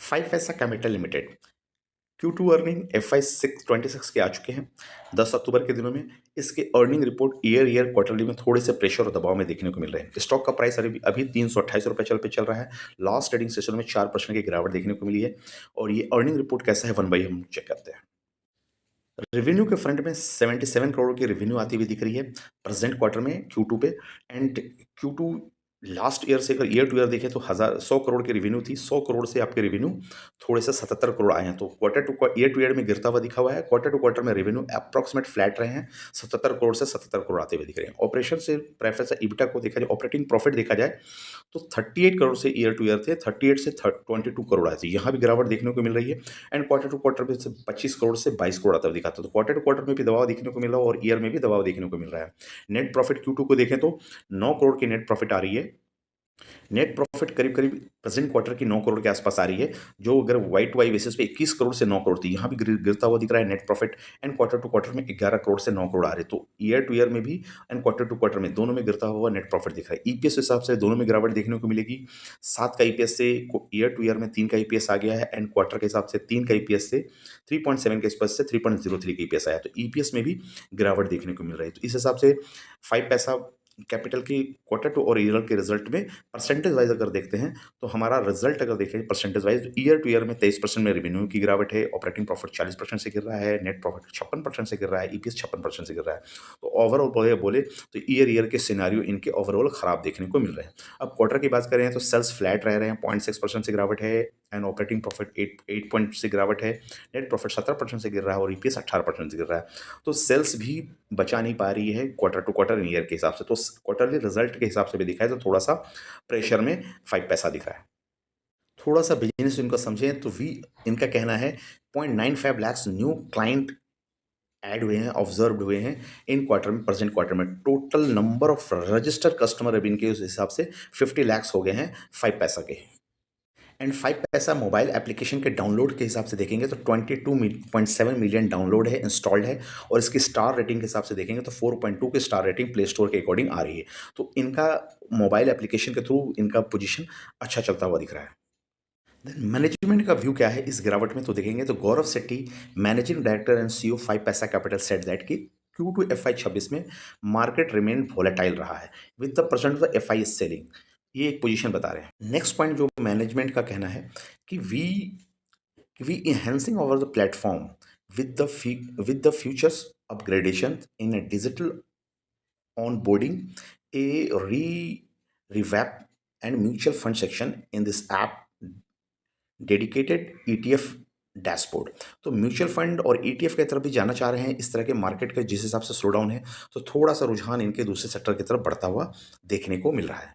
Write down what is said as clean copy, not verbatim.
Five पैसा capital limited Q2 earning FY 626 के आ चुके हैं 10 अक्टूबर के दिनों में। इसके अर्निंग रिपोर्ट ईयर क्वार्टरली में थोड़े से प्रेशर और दबाव में देखने को मिल रहे हैं। स्टॉक का प्राइस अभी अभी 328 रुपये चल रहा है। लास्ट ट्रेडिंग सेशन में 4% की गिरावट देखने को मिली है। और ये अर्निंग रिपोर्ट कैसा है वन बाई हम चेक करते हैं। रेवेन्यू के फ्रंट में 77 करोड़ की रेवेन्यू आती हुई दिख रही है प्रेजेंट क्वार्टर में Q2 पे। एंड Q2 लास्ट ईयर से अगर ईयर टू ईयर देखें तो 100 करोड़ की रेवेन्यू थी। 100 करोड़ से आपके रेवेन्यू थोड़े से 77 करोड़ आए हैं। तो ईयर टू ईयर में गिरता हुआ दिखा हुआ है। क्वार्टर टू क्वार्टर में रेवेन्यू अप्रॉक्सीमेट फ्लैट रहे हैं। 77 करोड़ से 77 करोड़ आते हुए दिख रहे हैं। ऑपरेशन से प्रेफरेंस इबिटा को देखा जाए, ऑपरेटिंग प्रॉफिट देखा जाए तो 38 करोड़ से ईयर टू ईयर थे, 38 से 22 करोड़ आए थे। यहाँ भी गिरावट देखने को मिल रही है। एंड क्वार्टर टू क्वार्टर में से 25 करोड़ से 22 करोड़ आता हुआ दिखाता है। तो क्वार्टर टू क्वार्टर में भी दबाव देखने को मिल रहा है और ईयर में भी दबाव देखने को मिल रहा है। नेट प्रॉफिट Q2 को देखें तो 9 करोड़ की नेट प्रॉफिट आ रही है। नेट प्रॉफिट करीब करीब प्रेजेंट क्वार्टर की 9 करोड़ के आसपास आ रही है, जो अगर वाई टू वाई बेसिस पे 21 करोड़ से 9 करोड़ थी। यहाँ भी गिरता हुआ दिख रहा है net profit. And quarter to quarter में 11 करोड़ से 9 करोड़ आ रहे। तो ईयर टू ईयर में भी एंड क्वार्टर टू क्वार्टर में दोनों में गिरता हुआ नेट प्रॉफिट दिख रहा है। ईपीएस हिसाब से दोनों में गिरावट देखने को मिलेगी। 7 का ईपीएस से ईयर टू ईयर में 3 का ईपीएस आ गया है। एंड क्वार्टर के हिसाब से 3 का ईपीएस से 3.7 के स्पर्श से 3.03 का ईपीएस आया। तो ईपीएस में भी गिरावट देखने को मिल रही है। तो इस हिसाब से 5 पैसा कैपिटल की क्वार्टर टू और ईयर के रिजल्ट में परसेंटेज वाइज अगर देखते हैं तो हमारा रिजल्ट अगर देखें percentage wise year two year में 23% में रेवेन्यू की गिरावट है। ऑपरेटिंग प्रॉफिट 40% से गिर रहा है। नेट प्रॉफिट 56% से गिर रहा है। ईपीएस 56% से गिर रहा है। तो ओवरऑल बोले तो ईयर के सिनेरियो इनके ओवरऑल खराब देखने को मिल रहे हैं। अब क्वार्टर की बात करें तो सेल्स फ्लैट रह रहे हैं, 0.6% से गिरावट है। एंड ऑपरेटिंग प्रॉफिट 8 पॉइंट से गिरावट है। नेट प्रॉफिट 17% से गिर रहा है और ईपीएस 18% से गिर रहा है। तो सेल्स भी बचा नहीं पा रही है क्वार्टर टू क्वार्टर ईयर के हिसाब से। तो क्वार्टरली रिजल्ट के हिसाब से भी दिखा है तो थोड़ा सा प्रेशर में 5 पैसा दिखा है। थोड़ा सा बिजनेस इनका समझें तो इनका कहना है 0.95 लाख न्यू क्लाइंट ऐड हुए हैं, ऑब्जर्व हुए हैं इन क्वार्टर में। प्रेजेंट क्वार्टर में total number of registered customer अब इनके उस हिसाब से 50 लाख हो गए हैं 5 पैसा के। एंड 5 पैसा मोबाइल एप्लीकेशन के डाउनलोड के हिसाब से देखेंगे तो 22.7 मिलियन डाउनलोड है, इंस्टॉल्ड है। और इसकी स्टार रेटिंग के हिसाब से देखेंगे तो 4.2 की स्टार रेटिंग प्ले स्टोर के अकॉर्डिंग आ रही है। तो इनका मोबाइल एप्लीकेशन के थ्रू इनका पोजीशन अच्छा चलता हुआ दिख रहा है। देन मैनेजमेंट का व्यू क्या है इस गिरावट में तो देखेंगे तो Gaurav Setty, managing director and CEO 5 पैसा कैपिटल, सेड दैट कि Q2 FY 26 में मार्केट रिमेन वोलेटाइल रहा है with the percent of the FI is selling. ये एक पोजीशन बता रहे हैं। नेक्स्ट पॉइंट जो मैनेजमेंट का कहना है कि we enhancing our the platform with the futures upgradation in a digital onboarding, a revamp and mutual fund section in this app, dedicated ETF dashboard. तो म्यूचुअल फंड और ETF की तरफ भी जाना चाह रहे हैं। इस तरह के मार्केट का जिस हिसाब से स्लो डाउन है तो थोड़ा सा रुझान इनके दूसरे सेक्टर की तरफ बढ़ता हुआ देखने को मिल रहा है।